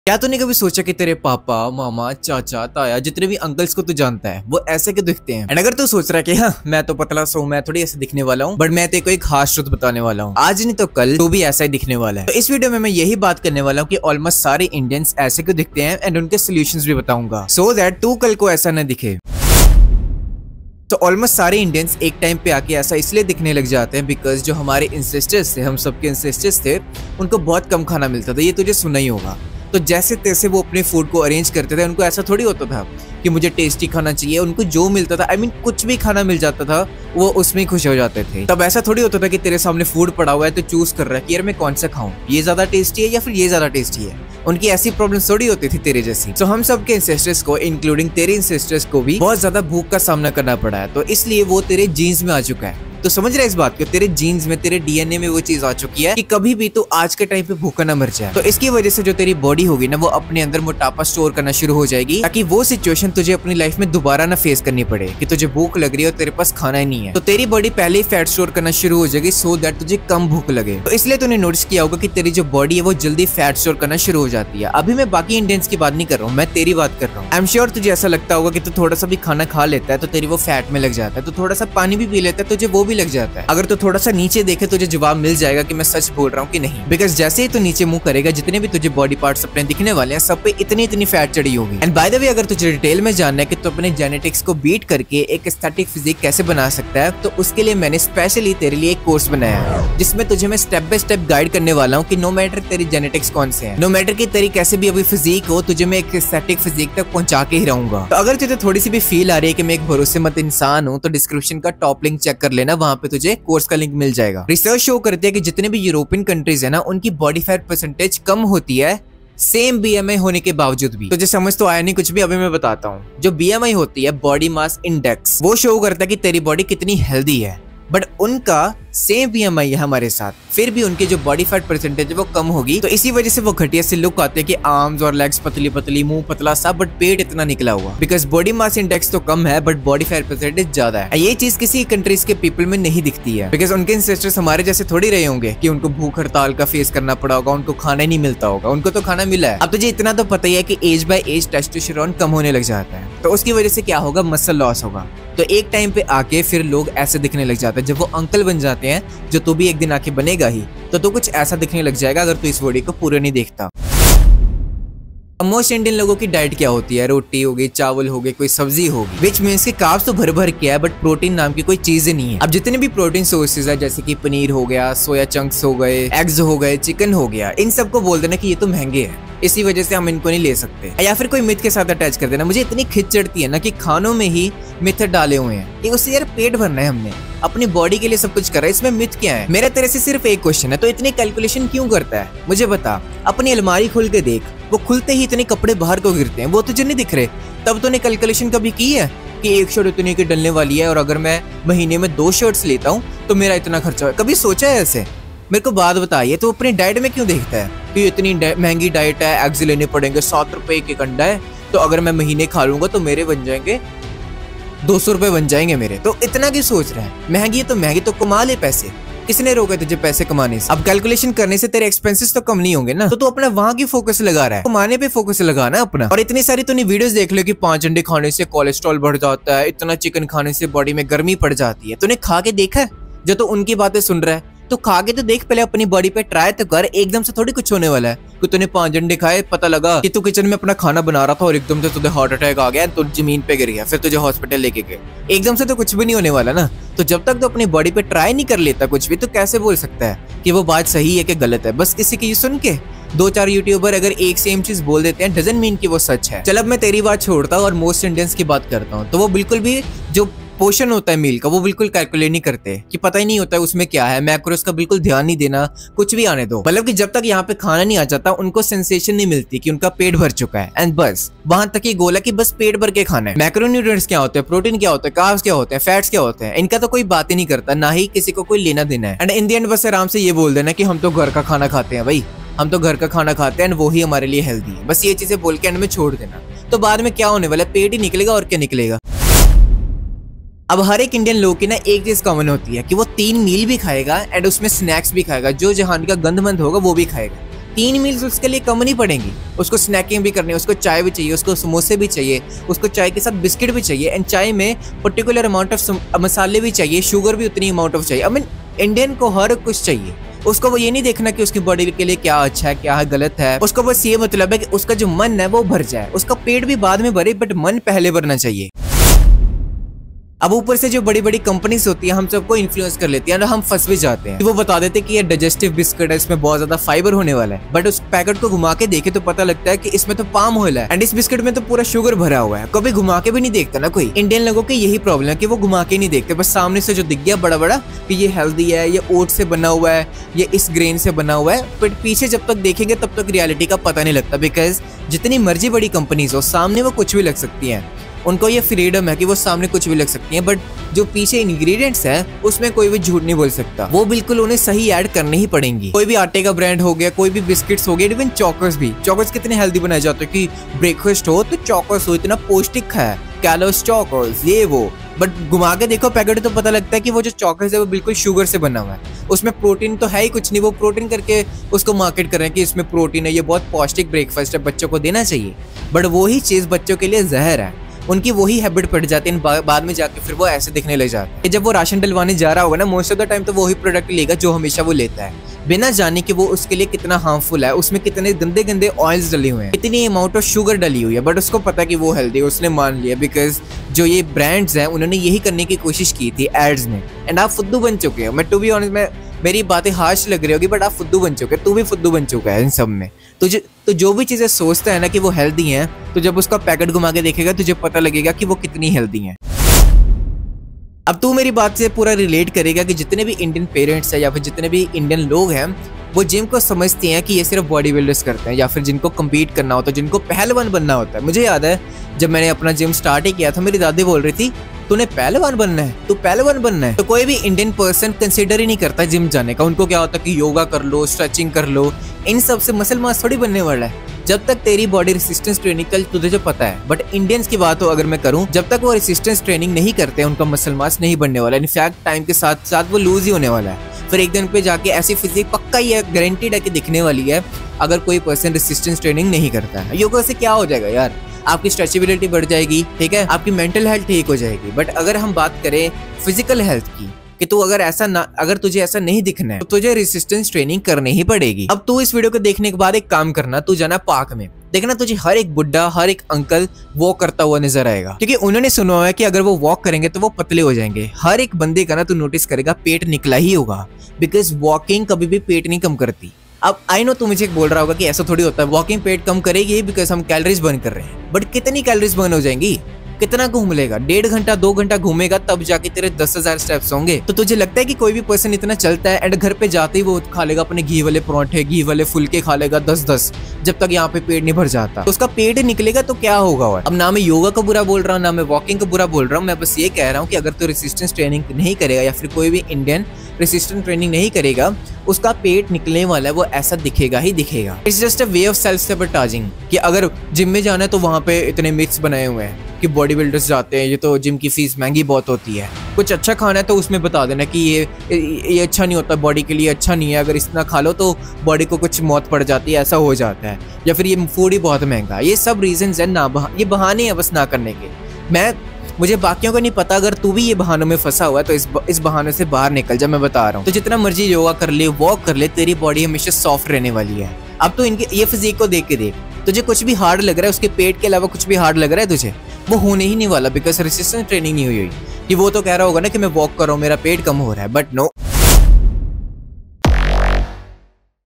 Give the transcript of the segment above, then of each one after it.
क्या तूने कभी सोचा कि तेरे पापा, मामा, चाचा, ताया, जितने भी अंकल्स को तू जानता है वो ऐसे क्यों दिखते हैं? एंड अगर तू सोच रहा है कि हाँ मैं तो पतला सा हूँ, मैं थोड़ी ऐसे दिखने वाला हूँ, बट मैं तेरे को एक खास ट्रुथ बताने वाला हूँ। आज नहीं तो कल तू भी ऐसा ही दिखने वाला है। तो इस वीडियो में मैं यही बात करने वाला हूँ कि ऑलमोस्ट सारे इंडियंस ऐसे क्यों दिखते हैं एंड उनके सोल्यूशंस भी बताऊंगा, सो दैट तू कल को ऐसा न दिखे। तो ऑलमोस्ट सारे इंडियंस एक टाइम पे आके ऐसा इसलिए दिखने लग जाते हैं बिकॉज जो हमारे इंसेस्टर्स थे, हम सबके इंसेस्टर्स थे, उनको बहुत कम खाना मिलता था। ये तुझे सुना ही होगा। तो जैसे तैसे वो अपने फूड को अरेंज करते थे। उनको ऐसा थोड़ी होता था कि मुझे टेस्टी खाना चाहिए। उनको जो मिलता था, कुछ भी खाना मिल जाता था, वो उसमें खुश हो जाते थे। तब ऐसा थोड़ी होता था कि तेरे सामने फूड पड़ा हुआ है तो चूज कर रहा है कि यार मैं कौन सा खाऊं, ये ज्यादा टेस्टी है या फिर ये ज्यादा टेस्टी है। उनकी ऐसी प्रॉब्लम थोड़ी होती थी तेरे जैसी। तो हम सबके इंसेस्टर्स को, इंक्लूडिंग तेरे इंसेस्टर्स को भी बहुत ज्यादा भूख का सामना करना पड़ा है। तो इसलिए वो तेरे जीन्स में आ चुका है। तो समझ रहा है इस बात को, तेरे जीन्स में, तेरे डीएनए में वो चीज आ चुकी है कि कभी भी तो आज के टाइम पे भूखा ना मर जाए। तो इसकी वजह से जो तेरी बॉडी होगी ना, वो अपने अंदर मोटापा स्टोर करना शुरू हो जाएगी, ताकि वो सिचुएशन तुझे अपनी लाइफ में दोबारा ना फेस करनी पड़े कि तुझे भूख लग रही है और तेरे पास खाना ही नहीं है। तो तेरी बॉडी पहले ही फैट स्टोर करना शुरू हो जाएगी सो दैट तुझे कम भूख लगे। तो इसलिए तूने नोटिस किया होगा कि तेरी जो बॉडी है वो जल्दी फैट स्टोर करना शुरू हो जाती है। अभी मैं बाकी इंडियंस की बात नहीं कर रहा हूँ, मैं तेरी बात कर रहा हूँ। आई एम श्योर तुझे ऐसा लगता होगा कि तू थोड़ा सा भी खाना खा लेता है तो तेरी वो फैट में लग जाता है, तो थोड़ा सा पानी भी पी लेता है तुझे वो भी लग जाता है। अगर तो थोड़ा सा नीचे देखे तुझे जवाब मिल जाएगा कि मैं सच बोल रहा हूँ कि नहीं। बिकॉज जैसे ही तू नीचे मुंह करेगा, जितने भी तुझे बॉडी पार्ट्स अपने दिखने वाले हैं, सब पे इतनी फैट चढ़ी होगी। एंड बाय द वे, अगर तुझे डिटेल में जानना है कि तू अपने जेनेटिक्स को बीट करके एक एस्थेटिक फिजिक कैसे बना सकता है, तो उसके लिए मैंने स्पेशली तेरे लिए एक कोर्स बनाया है, जिसमें तुझे मैं स्टेप बाय स्टेप गाइड करने वाला हूँ कि नो मैटर तेरी जेनेटिक्स कौन से हैं, नो मैटर कि तेरी कैसे भी अभी फिजिक हो, तुझे मैं एक एस्थेटिक फिजिक तक पहुंचा के ही रहूंगा। तो अगर तुझे थोड़ी सी भी फील आ रही है कि मैं एक भरोसेमंद इंसान हूँ, तो डिस्क्रिप्शन का टॉप लिंक चेक कर लेना, वहां पे तुझे कोर्स का लिंक मिल जाएगा। रिसर्च शो करती है कि जितने भी यूरोपियन कंट्रीज है ना, उनकी बॉडी फैट परसेंटेज कम होती है सेम बीएमआई होने के बावजूद भी। तुझे समझ तो आया नहीं कुछ भी, अभी मैं बताता हूँ। जो बीएमआई होती है, बॉडी मास इंडेक्स, वो शो करता है कि तेरी बॉडी कितनी हेल्दी है, बट उनका सेम बीएमआई है हमारे साथ, फिर भी उनकी जो बॉडी फैट परसेंटेज है वो कम होगी। तो इसी वजह से वो घटिया से लुक आते हैं कि आर्म्स और लेग्स पतली पतली, मुंह पतला सा, बट पेट इतना निकला हुआ। बिकॉज बॉडी मास इंडेक्स तो कम है बट बॉडी फैट परसेंटेज ज्यादा है। ये चीज किसी कंट्रीज के पीपल में नहीं दिखती है, बिकॉज उनके इंसेस्टर्स हमारे जैसे थोड़ी रहे होंगे कि उनको भूख हड़ताल का फेस करना पड़ा होगा, उनको खाना ही नहीं मिलता होगा। उनको तो खाना मिला है। अब तुझे इतना तो पता ही है कि एज बाय एज टेस्टोस्टेरोन कम होने लग जाता है, तो उसकी वजह से क्या होगा, मसल लॉस होगा। तो एक टाइम पे आके फिर लोग ऐसे दिखने लग जाते हैं। जब वो अंकल बन जाते हैं, जो तू भी एक दिन आके बनेगा ही, तो तू कुछ ऐसा दिखने लग जाएगा अगर तू इस बॉडी को पूरे नहीं देखता। मोस्ट इंडियन लोगों की डाइट क्या होती है? रोटी होगी, चावल हो गए, कोई सब्जी होगी, विच मीन्स के कार्ब्स तो भर भर के है, बट प्रोटीन नाम की कोई चीज ही नहीं है। अब जितने भी प्रोटीन सोर्सेज है, जैसे कि पनीर हो गया, सोया चंक्स हो गए, एग्स हो गए, चिकन हो गया, इन सबको बोल देना कि ये तो महंगे है, इसी वजह से हम इनको नहीं ले सकते। या फिर कोई मिथ के साथ अटैच कर देना। मुझे इतनी खिच चढ़ती है ना कि खानों में ही मिथ डाले हुए हैं। उससे यार पेट भरना है, हमने अपनी बॉडी के लिए सब कुछ करा है, इसमें मिथ क्या है? मेरा तेरे से सिर्फ एक क्वेश्चन है, तो इतनी कैलकुलेशन क्यों करता है? मुझे बता। अपनी अलमारी खोल के देख, वो खुलते ही इतने कपड़े बाहर को गिरते हैं, वो तुझे नहीं दिख रहे। तब तूने कैलकुलेशन कभी की है कि एक शर्ट इतने की डलने वाली है और अगर मैं महीने में 2 शर्ट्स लेता हूँ तो मेरा इतना खर्चा है? कभी सोचा है ऐसे? मेरे को बात बताइए, तो अपनी डाइट में क्यों देखता है कि इतनी महंगी डाइट है, एग्स लेने पड़ेंगे, 7 रुपए एक अंडा है, तो अगर मैं महीने खा लूंगा तो मेरे बन जाएंगे 200 रुपए बन जाएंगे मेरे। तो इतना क्यों सोच रहा है? महंगी है तो महंगी, तो कमा ले पैसे। किसने रोका तुझे पैसे कमाने से? अब कैलकुलेशन करने से तेरे एक्सपेंसेस तो कम नहीं होंगे ना, तो तू अपना वहां की फोकस लगा रहा है, कमाने पे फोकस लगाना अपना। और इतनी सारी तूने वीडियोस देख लो कि 5 अंडे खाने से कोलेस्ट्रॉल बढ़ जाता है, इतना चिकन खाने से बॉडी में गर्मी पड़ जाती है। तूने खा के देखा है? जो तो उनकी बातें सुन रहा है, तो खा के तो देख, पहले अपनी बॉडी पे ट्राई तो कर। एकदम से थोड़ी कुछ होने वाला है कि तूने 5 अंडे खाए, पता लगा कि तू किचन में अपना खाना बना रहा था और एकदम से तुझे हार्ट अटैक आ गया, तू जमीन पे गिर गया, फिर तुझे हॉस्पिटल लेके गए। एकदम से तो कुछ भी नहीं होने वाला ना। तो जब तक तो अपनी बॉडी पे ट्राई नहीं कर लेता कुछ भी, तो कैसे बोल सकता है कि वो बात सही है कि गलत है? बस किसी की सुन के 2-4 यूट्यूबर अगर एक सेम चीज बोल देते हैं, डजंट मीन कि वो सच है। चल अब मैं तेरी बात छोड़ता हूँ और मोस्ट इंडियंस की बात करता हूँ। तो वो बिल्कुल भी जो पोर्शन होता है मील का, वो बिल्कुल कैलकुलेट नहीं करते, कि पता ही नहीं होता है उसमें क्या है, मैक्रोस का बिल्कुल ध्यान नहीं देना, कुछ भी आने दो। मतलब कि जब तक यहाँ पे खाना नहीं आ जाता, उनको सेंसेशन नहीं मिलती कि उनका पेट भर चुका है, एंड बस वहां तक ही गोल है कि बस पेट भर के खाना है। मैक्रोन्यूट्रिएंट्स क्या होते हैं, प्रोटीन क्या होता है, कार्ब्स क्या होते हैं, फैट्स क्या होते हैं, इनका तो कोई बात ही नहीं करता, ना ही किसी को कोई लेना देना है। एंड इन द एंड बस आराम से ये बोल देना कि हम तो घर का खाना खाते हैं भाई, हम तो घर का खाना खाते हैं एंड वो ही हमारे लिए हेल्दी है। बस ये चीजें बोल के एंड में छोड़ देना। तो बाद में क्या होने वाला है? पेट ही निकलेगा और क्या निकलेगा। अब हर एक इंडियन लोग की ना एक चीज कॉमन होती है कि वो 3 मील भी खाएगा एंड उसमें स्नैक्स भी खाएगा, जो जहान का गंदमंद होगा वो भी खाएगा। 3 मील्स उसके लिए कम नहीं पड़ेंगी। उसको स्नैकिंग भी करनी है, उसको चाय भी चाहिए, उसको समोसे भी चाहिए, उसको चाय के साथ बिस्किट भी चाहिए, एंड चाय में पर्टिकुलर अमाउंट ऑफ मसाले भी चाहिए, शुगर भी उतनी अमाउंट ऑफ चाहिए। आई मीन इंडियन को हर कुछ चाहिए। उसको वो ये नहीं देखना कि उसकी बॉडी के लिए क्या अच्छा है क्या गलत है, उसको बस ये मतलब है कि उसका जो मन है वो भर जाए, उसका पेट भी बाद में भरे बट मन पहले भरना चाहिए। अब ऊपर से जो बड़ी बड़ी कंपनीज होती है हम सबको इन्फ्लुएंस कर लेती है और हम फंस भी जाते हैं। वो बता देते हैं कि ये डाइजेस्टिव बिस्किट है, इसमें बहुत ज्यादा फाइबर होने वाला है, बट उस पैकेट को घुमा के देखे तो पता लगता है कि इसमें तो पाम ऑयल है एंड इस बिस्किट में तो पूरा शुगर भरा हुआ है। कभी घुमा के भी नहीं देखता ना कोई। इंडियन लोगों की यही प्रॉब्लम है कि वो घुमा के नहीं देखते, बस सामने से जो दिख गया बड़ा बड़ा कि ये हेल्दी है, ये ओट से बना हुआ है, ये इस ग्रेन से बना हुआ है, बट पीछे जब तक देखेंगे तब तक रियलिटी का पता नहीं लगता। बिकॉज जितनी मर्जी बड़ी कंपनीज हो सामने वो कुछ भी लग सकती है, उनको ये फ्रीडम है कि वो सामने कुछ भी लग सकती हैं, बट जो पीछे इंग्रेडिएंट्स हैं उसमें कोई भी झूठ नहीं बोल सकता। वो बिल्कुल उन्हें सही ऐड करनी ही पड़ेंगी। कोई भी आटे का ब्रांड हो गया, कोई भी बिस्किट्स हो गए, इवन चॉकर्स भी। चॉकर्स कितने हेल्दी बनाए जाते हैं कि ब्रेकफास्ट हो तो चॉकर्स हो, इतना पौष्टिक है, कैलोरीज चॉकर्स ये वो, बट घुमा के देखो पैकेट तो पता लगता है कि वो जो चॉकर्स है वो बिल्कुल शुगर से बना हुआ है। उसमें प्रोटीन तो है ही कुछ नहीं, वो प्रोटीन करके उसको मार्केट कर रहे हैं कि इसमें प्रोटीन है, ये बहुत पौष्टिक ब्रेकफास्ट है, बच्चों को देना चाहिए, बट वही चीज बच्चों के लिए जहर है। उनकी वही हैबिट पड़ जाती है, बाद में जाके फिर वो ऐसे दिखने लग जाते हैं। जब वो राशन डलवाने जा रहा होगा ना, मोस्ट ऑफ द टाइम तो वही प्रोडक्ट लेगा जो हमेशा वो लेता है, बिना जाने कि वो उसके लिए कितना हार्मफुल है, उसमें कितने गंदे गंदे ऑयल्स डले हुए हैं, कितनी अमाउंट ऑफ शुगर डली हुई है, बट उसको पता कि वो हेल्दी है, उसने मान लिया। बिकॉज जो ये ब्रांड्स हैं उन्होंने यही करने की कोशिश की थी एड्स में, एंड आप फुद्दू बन चुके हो। मैं टू बी ऑनेस्ट, मैं मेरी बातें हार्श लग रही होगी बट आप फुद्दू बन चुके हैं, तू भी फुद्दू बन चुका है इन सब में। तो जो भी चीजें सोचता है ना कि वो हेल्दी हैं, तो जब उसका पैकेट घुमा के देखेगा तुझे पता लगेगा कि वो कितनी हेल्दी हैं। अब तू मेरी बात से पूरा रिलेट करेगा कि जितने भी इंडियन पेरेंट्स हैं या फिर जितने भी इंडियन लोग हैं वो जिम को समझते हैं कि ये सिर्फ बॉडी बिल्डर्स करते हैं, या फिर जिनको कम्पीट करना होता है, जिनको पहलवान बनना होता है। मुझे याद है जब मैंने अपना जिम स्टार्ट ही किया था, मेरी दादी बोल रही थी तूने पहलवान बनना है, तू पहलवान बनना है। तो कोई भी इंडियन पर्सन कंसिडर ही नहीं करता जिम जाने का। उनको क्या होता है कि योगा कर लो, स्ट्रेचिंग कर लो, इन सब से मसल मास थोड़ी बनने वाला है जब तक तेरी बॉडी रेसिस्टेंस ट्रेनिंग कल तुझे जो पता है। बट इंडियंस की बात हो अगर मैं करूं, जब तक वो रेसिस्टेंस ट्रेनिंग नहीं करते उनका मसल मास नहीं बनने वाला। इनफैक्ट टाइम के साथ साथ वो लूज ही होने वाला है। फिर एक दिन पे जाके ऐसी फिजिक पक्का ही है, गारंटीड है कि दिखने वाली है अगर कोई पर्सन रेसिस्टेंस ट्रेनिंग नहीं करता है। योगा से क्या हो जाएगा यार, आपकी स्ट्रेचेबिलिटी बढ़ जाएगी, ठीक है, आपकी मेंटल हेल्थ ठीक हो जाएगी। बट अगर हम बात करें फिजिकल हेल्थ की कि तू अगर तुझे ऐसा नहीं दिखना है तो तुझे रेसिस्टेंस ट्रेनिंग करनी ही पड़ेगी। अब तू इस वीडियो को देखने के बाद एक काम करना, तू जाना पार्क में, देखना तुझे हर एक बुड्ढा हर एक अंकल वॉक करता हुआ नजर आएगा, क्योंकि उन्होंने सुना हुआ है कि अगर वो वॉक करेंगे तो वो पतले हो जाएंगे। हर एक बंदे का ना तू नोटिस करेगा पेट निकला ही होगा, बिकॉज वॉकिंग कभी भी पेट नहीं कम करती। अब आई नो तू मुझे बोल रहा होगा कि ऐसा थोड़ी होता है, वॉकिंग पेट कम करेगी बिकॉज हम कैलोरीज बर्न कर रहे हैं, बट कितनी कैलोरीज बर्न हो जाएंगी, कितना घूम लेगा, 1.5 घंटा 2 घंटा घूमेगा तब जाके तेरे 10,000 स्टेप्स होंगे। तो तुझे लगता है कि कोई भी पर्सन इतना चलता है एंड घर पे जाते ही वो खा लेगा अपने घी वाले पराठे, घी वाले फुलके खा लेगा 10-10, जब तक यहाँ पे पेट नहीं भर जाता। तो उसका पेट निकलेगा तो क्या होगा। अब ना मैं योगा का बुरा बोल रहा हूँ ना मैं वॉकिंग का बुरा बोल रहा हूँ, मैं बस ये कह रहा हूँ कि अगर तू रेसिस्टेंस ट्रेनिंग नहीं करेगा या फिर कोई भी इंडियन रेसिस्टेंस ट्रेनिंग नहीं करेगा, उसका पेट निकलने वाला है, वो ऐसा दिखेगा ही दिखेगा। It's just a way of self sabotaging कि अगर जिम में जाना है तो वहाँ पे इतने मिथ्स बनाए हुए हैं कि बॉडी बिल्डर्स जाते हैं, ये तो जिम की फीस महंगी बहुत होती है। कुछ अच्छा खाना है तो उसमें बता देना कि ये अच्छा नहीं होता, बॉडी के लिए अच्छा नहीं है, अगर इतना खा लो तो बॉडी को कुछ मौत पड़ जाती है, ऐसा हो जाता है, या फिर ये फूड ही बहुत महंगा। ये सब रीजंस है ना, ये बहाने हैं बस ना करने के। मुझे बाकियों का नहीं पता, अगर तू भी ये बहानों में फंसा हुआ है तो इस बहानों से बाहर निकल जा, मैं बता रहा हूँ। तो जितना मर्जी योगा कर ले, वॉक कर ले, तेरी बॉडी हमेशा सॉफ्ट रहने वाली है। अब तो इनके ये फिजिक को देख के देख, तुझे कुछ भी हार्ड लग रहा है, उसके पेट के अलावा कुछ भी हार्ड लग रहा है तुझे, वो होने ही नहीं वाला, बिकॉज रेसिस्टेंस ट्रेनिंग नहीं हुई कि वो तो कह रहा होगा ना कि मैं वॉक कर रहा हूँ मेरा पेट कम हो रहा है, बट नो।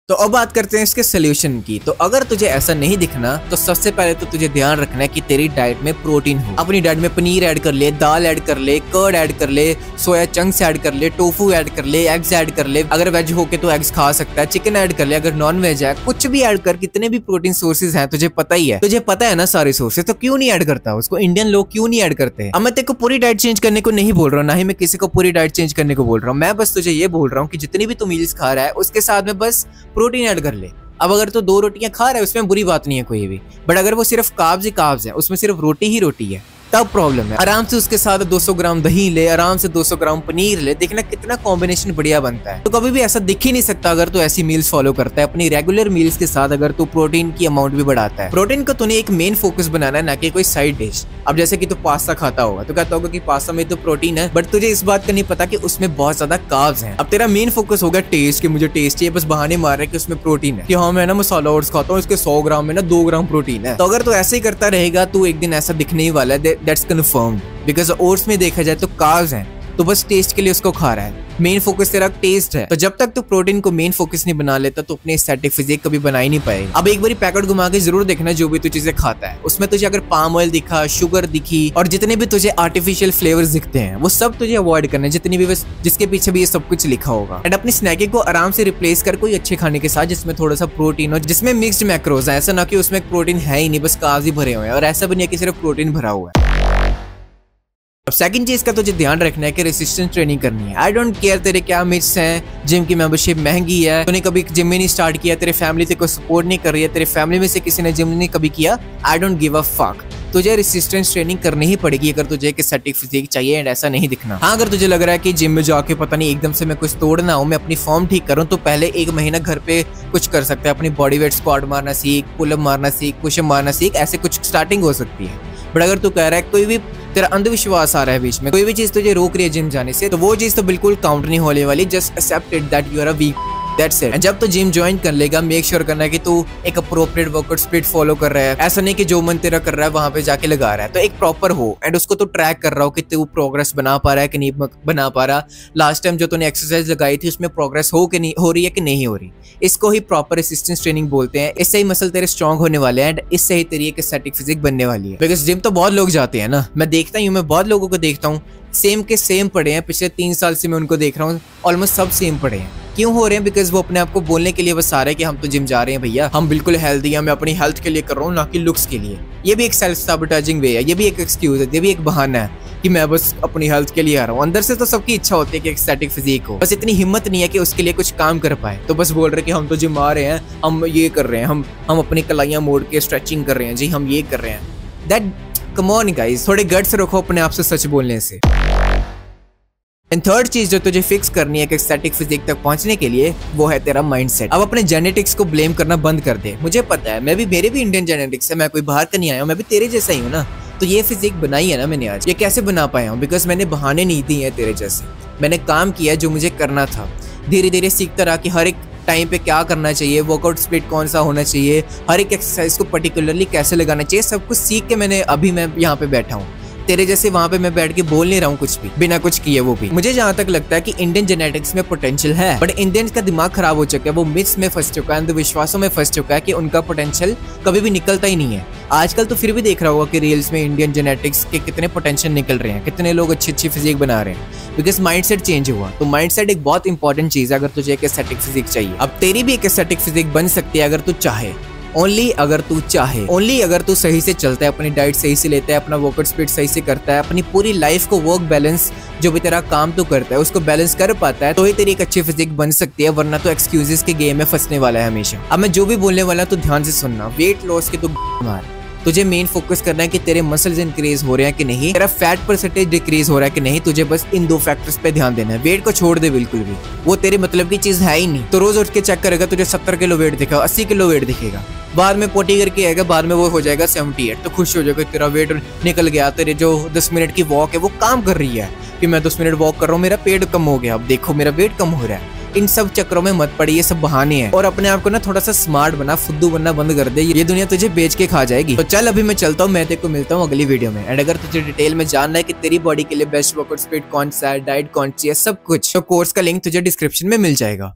तो अब बात करते हैं इसके सोल्यूशन की। तो अगर तुझे ऐसा नहीं दिखना तो सबसे पहले तो तुझे ध्यान रखना है कि तेरी डाइट में प्रोटीन हो। अपनी डाइट में पनीर ऐड कर ले, दाल ऐड कर ले, कर्ड ऐड कर ले, सोया चंक्स ऐड कर ले, टोफू ऐड कर ले, एग्स ऐड कर ले। अगर वेज हो के तो एग्स खा सकता है, चिकन ऐड कर ले, अगर नॉन वेज है कुछ भी ऐड कर। कितने भी प्रोटीन सोर्सेज हैं तुझे पता ही है, तुझे पता है ना सारे सोर्सेज, तो क्यों नहीं ऐड करता उसको? इंडियन लोग क्यों नहीं ऐड करते? अब मैं तेरे को पूरी डाइट चेंज करने को नहीं बोल रहा हूँ, ना ही मैं किसी को पूरी डाइट चेंज करने को बोल रहा हूँ। मैं बस तुझे ये बोल रहा हूँ कि जितनी भी तू मील्स खा रहा है उसके साथ में बस प्रोटीन ऐड कर ले। अब अगर तो 2 रोटियां खा रहा है उसमें बुरी बात नहीं है कोई भी, बट अगर वो सिर्फ कार्ब्स ही कार्ब्स है, उसमें सिर्फ रोटी ही रोटी है, तब प्रॉब्लम है। आराम से उसके साथ 200 ग्राम दही ले, आराम से 200 ग्राम पनीर ले, देखना कितना कॉम्बिनेशन बढ़िया बनता है। तो कभी भी ऐसा दिख ही नहीं सकता अगर तू ऐसी मील्स फॉलो करता है। अपनी रेगुलर मील्स के साथ अगर तू प्रोटीन की अमाउंट भी बढ़ाता है। प्रोटीन का तूने एक मेन फोकस बनाना है, ना कि कोई साइड डिश। अब जैसे कि तू पास्ता खाता होगा तो कहता होगा कि पास्ता में तो प्रोटीन है, बट तुझे इस बात का नहीं पता कि उसमें बहुत ज्यादा कार्ब्स हैं। अब तेरा मेन फोकस होगा टेस्ट, कि मुझे टेस्ट चाहिए, बस बहाने मार रहे कि उसमें प्रोटीन है, कि हाँ मैं ना मसाला ओट्स खाता हूँ, इसके 100 ग्राम में ना 2 ग्राम प्रोटीन है। तो अगर तू ऐसे ही करता रहेगा तो एक दिन ऐसा दिखने ही वाला है, दैट्स कंफर्म्ड। बिकॉज ओट्स में देखा जाए तो कार्ब्स हैं, तो बस टेस्ट के लिए उसको खा रहा है। मेन फोकस तेरा टेस्ट है। तो जब तक तू प्रोटीन को मेन फोकस नहीं बना लेता तो अपने एस्थेटिक फिजिक कभी बना ही नहीं पाएगा। अब एक बारी पैकेट घुमा के जरूर देखना जो भी तू चीजें खाता है, उसमें तुझे अगर पाम ऑयल दिखा, शुगर दिखी और जितने भी तुझे आर्टिफिशियल फ्लेवर्स दिखते हैं वो सब तुझे अवॉइड करना है, जितनी भी जिसके पीछे भी ये सब कुछ लिखा होगा। एंड अपनी स्नैकिंग को आराम से रिप्लेस कर कोई अच्छे खाने के साथ जिसमें थोड़ा सा प्रोटीन हो, जिसमें मिक्स्ड मैक्रोज है। ऐसा ना कि उसमें प्रोटीन है ही नहीं, बस कार्ब्स ही भरे हुए हैं, और ऐसा भी नहीं है कि सिर्फ प्रोटीन भरा हुआ है। अब सेकंड चीज का तुझे ध्यान रखना है कि रेसिस्टेंस ट्रेनिंग करनी है। आई डोंट केयर तेरे क्या मिथ्स हैं, जिम की मेंबरशिप महंगी है, तूने कभी जिम में नहीं स्टार्ट किया, तेरे फैमिली तेरे को सपोर्ट नहीं कर रही है, तेरे फैमिली में से किसी ने जिम नहीं कभी किया, I don't give a fuck. तुझे रेसिस्टेंस ट्रेनिंग करनी ही पड़ेगी अगर तुझे एक एस्थेटिक फिजिक चाहिए एंड ऐसा नहीं दिखना। हाँ, अगर तुझे लग रहा है कि जिम में जाके पता नहीं एकदम से मैं कुछ तोड़ना हूँ, मैं अपनी फॉर्म ठीक करूँ, तो पहले 1 महीना घर पे कुछ कर सकते हैं। अपनी बॉडी वेट स्क्वाट मारना सीख, पुलअप मारना सीख, पुशअप मारना सीख, ऐसे कुछ स्टार्टिंग हो सकती है। बट अगर तू कह रहा है कोई भी तेरा अंधविश्वास आ रहा है बीच में, कोई भी चीज तुझे रोक रही है जिम जाने से, तो वो चीज तो बिल्कुल काउंट नहीं होने वाली। Just accept it that you are a weak, that's it. जब तू जिम ज्वाइन कर लेगा, मेक श्योर करना है कि तू एक अप्रोप्रिएट वर्कआउट स्प्लिट फॉलो कर रहा है। ऐसा नहीं कि जो मन तेरा कर रहा है वहां पे जाके लगा रहा है। तो एक प्रॉपर हो एंड उसको तो ट्रैक कर रहा हो कि तू प्रोग्रेस बना पा रहा है कि नहीं बना पा रहा। लास्ट टाइम जो तूने एक्सरसाइज लगाई थी उसमें प्रोग्रेस हो कि नहीं हो रही है कि नहीं हो रही। इसको ही प्रॉपर रेसिस्टेंस ट्रेनिंग बोलते हैं। इससे ही मसल तेरे स्ट्रॉन्ग होने वाले हैं एंड इससे ही तेरी एक एस्थेटिक फिजिक बनने वाली है। बिकॉज जिम तो बहुत लोग जाते हैं ना, मैं देखता ही हूँ, मैं बहुत लोगों को देखता हूँ सेम के सेम पड़े हैं। पिछले 3 साल से मैं उनको देख रहा हूँ, ऑलमोस्ट सब सेम पड़े हैं। क्यों हो रहे हैं? बिकॉज वो अपने आप को बोलने के लिए बस आ रहे हैं कि हम तो जिम जा रहे हैं भैया, हम बिल्कुल हेल्दी हैं, मैं अपनी हेल्थ के लिए कर रहा हूँ, ना कि लुक्स के लिए। ये भी एक सेल्फ सैबोटाइजिंग वे है, ये भी एक एक्सक्यूज है, ये भी एक बहाना है कि मैं बस अपनी हेल्थ के लिए आ रहा हूँ। अंदर से तो सबकी इच्छा होती है कि एस्थेटिक फिजिक हो, बस इतनी हिम्मत नहीं है कि उसके लिए कुछ काम कर पाए। तो बस बोल रहे कि हम तो जिम आ रहे हैं, हम ये कर रहे हैं, हम अपनी कलाइयाँ मोड़ के स्ट्रेचिंग कर रहे हैं जी, हम ये कर रहे हैं। दैट कम ऑन गाइस, थोड़े गट्स रखो अपने आप से सच बोलने से। एंड थर्ड चीज जो तुझे फिक्स करनी है एस्थेटिक फिजिक तक पहुंचने के लिए, वो है तेरा माइंडसेट। अब अपने जेनेटिक्स को ब्लेम करना बंद कर दे। मुझे पता है, मेरे भी इंडियन जेनेटिक्स है, मैं कोई बाहर का नहीं आया हूँ, मैं भी तेरे जैसा ही हूँ ना। तो ये फिजिक बनाई है ना मैंने आज, ये कैसे बना पाया हूँ? बिकॉज मैंने बहाने नहीं दिए हैं तेरे जैसे, मैंने काम किया जो मुझे करना था। धीरे धीरे सीखता रहा कि हर एक टाइम पे क्या करना चाहिए, वर्कआउट स्प्लिट कौन सा होना चाहिए, हर एक एक्सरसाइज को पर्टिकुलरली कैसे लगाना चाहिए, सब कुछ सीख के मैंने अभी मैं यहाँ पे बैठा हूँ। तेरे जैसे वहां पे मैं बैठ के बोल नहीं रहा हूँ कुछ भी बिना कुछ किए। वो भी मुझे जहां तक लगता है कि इंडियन जेनेटिक्स में पोटेंशियल है, बट इंडियंस का दिमाग खराब हो चुका है, वो मिथ्स में फंस चुका है, अंधविश्वासों में फंस चुका है कि उनका पोटेंशियल कभी भी निकलता ही नहीं है। आजकल तो फिर भी देख रहा होगा कि रील्स में इंडियन जेनेटिक्स के कितने पोटेंशियल निकल रहे हैं, कितने लोग अच्छी फिजिक बना रहे हैं, बिकॉज माइंडसेट चेंज हुआ। तो माइंडसेट एक बहुत इंपॉर्टेंट चीज है अगर तुझे एक एस्थेटिक फिजिक चाहिए। अब तेरी भी एक एस्थेटिक फिजिक बन सकती है अगर तू चाहे, ओनली अगर तू चाहे, ओनली अगर तू सही से चलता है, अपनी डाइट सही से लेता है, अपना वर्कआउट स्पीड सही से करता है, अपनी पूरी लाइफ को वर्क बैलेंस जो भी तेरा काम तू करता है उसको बैलेंस कर पाता है, तो ही तेरी एक अच्छी फिजिक बन सकती है। वरना तो एक्सक्यूजेस के गेम में फंसने वाला है हमेशा। अब मैं जो भी बोलने वाला तो ध्यान से सुनना। वेट लॉस के तो मार, तुझे मेन फोकस करना है कि तेरे मसल्स इंक्रीज हो रहे हैं कि नहीं, तेरा फैट परसेंटेज डिक्रीज हो रहा है कि नहीं। तुझे बस इन 2 फैक्टर्स पे ध्यान देना है। वेट को छोड़ दे बिल्कुल भी, वो तेरे मतलब की चीज है ही नहीं। तो रोज उठ के चेक करेगा, तुझे 70 किलो वेट दिखेगा, 80 किलो वेट दिखेगा, बाद में पोटी करके आएगा, बाद में वो हो जाएगा 78, तो खुश हो जाएगा तेरा वेट निकल गया। तेरे जो 10 मिनट की वॉक है वो काम कर रही है कि मैं 10 मिनट वॉक कर रहा हूँ, मेरा पेट कम हो गया, अब देखो मेरा वेट कम हो रहा है। इन सब चक्करों में मत पड़ी, ये सब बहाने हैं। और अपने आप को ना थोड़ा सा स्मार्ट बना, फुद्दू बनना बंद कर दे, ये दुनिया तुझे बेच के खा जाएगी। तो चल अभी मैं चलता हूँ, मैं तेरे को मिलता हूँ अगली वीडियो में। एंड अगर तुझे डिटेल में जानना है कि तेरी बॉडी के लिए बेस्ट वर्कआउट स्पीड कौन सा है, डाइट कौन सी है, सब कुछ, तो कोर्स का लिंक तुझे डिस्क्रिप्शन में मिल जाएगा।